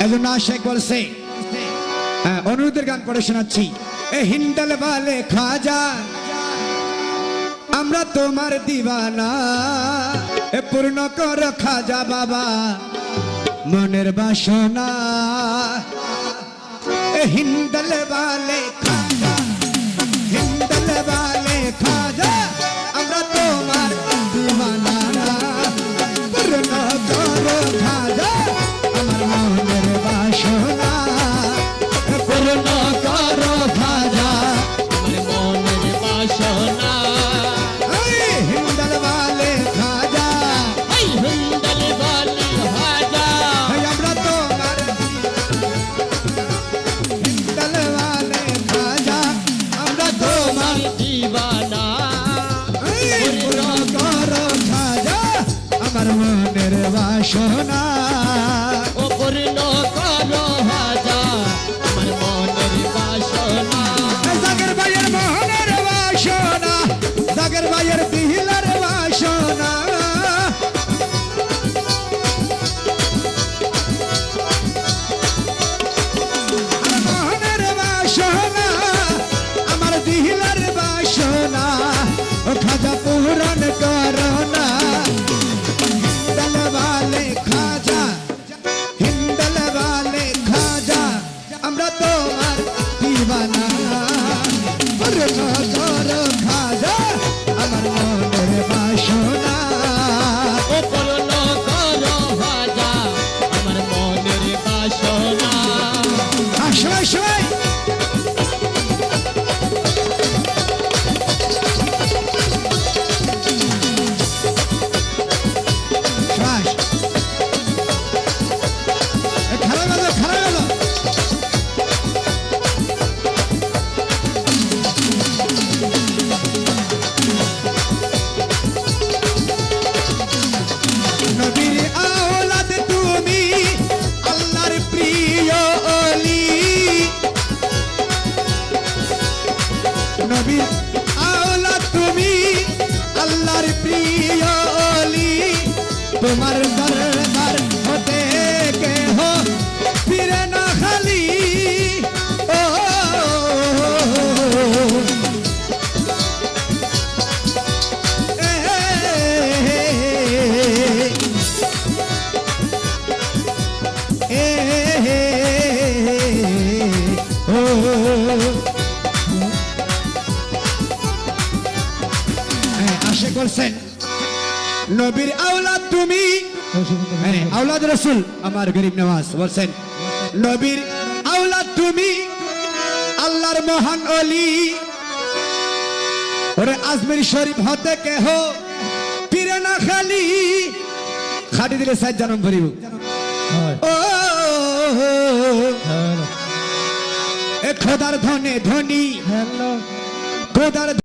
এজন্য আশেক বলছে, অনুরোধের গান পড়ে শোনাচ্ছি। এ হিন্দাল বালে খাজা আমরা তোমার দিওয়ানা, এ পূর্ণ কর খাজা বাবা মনের বাসনা। এ হিন্দাল বালে খাজা, হিন্দাল বালে খাজা আমরা তোমার দিওয়ানা, পূর্ণ কর খাজা আমার মনের বাসনা, পূর্ণ কর খাজা আমার মনের বাসনা। হিন্দাল বালে খাজা, এই হিন্দাল বালে খাজা আমরা তোমার হিন্দাল বালে খাজা আমরা তোমার দিবানা, পূর্ণ কর খাজা আমার মনের বাসনা। ও পূর্ণ করো খাজা আমার মনের বাসনা। জাগের ভাইয়ের মোহনের বাসনা, জাগের ভাইয়ের দিলার বাসনা, মোহনের বাসনা আমার দিলার বাসনা, ও খাজা পূরণ করোনা। হিন্দাল বালে খাজা, হিন্দাল বালে খাজা আমরা তোমার দিওয়ানা, পূর্ণ করো খাজা আমার মনের বাসনা। ও পূর্ণ করো খাজা আমার মনের বাসনা। সবাই সবাই খারাপ গেল, খারাপ গেল। নবীর আওলাদ তুমি আল্লাহর প্রিয় অলি, নবীর আওলাদ তুমি আল্লাহর প্রিয় অলি, তোমার দরবার হতে কেহ ফিরে না খালি। ও আশা করছেন নবীর আওলাদ তুমি, আওলাদ রসুল আমার গরিব নওয়াজ বলছেন, নবীর আওলাদ তুমি আল্লাহর মহান অলি, ওরে আজমির শরীফ হতে কেহ ফিরে না খালি। খাটি দিলে সাইড জনম ভরিব। ও এ খোদার ধনে ধনী, খোদার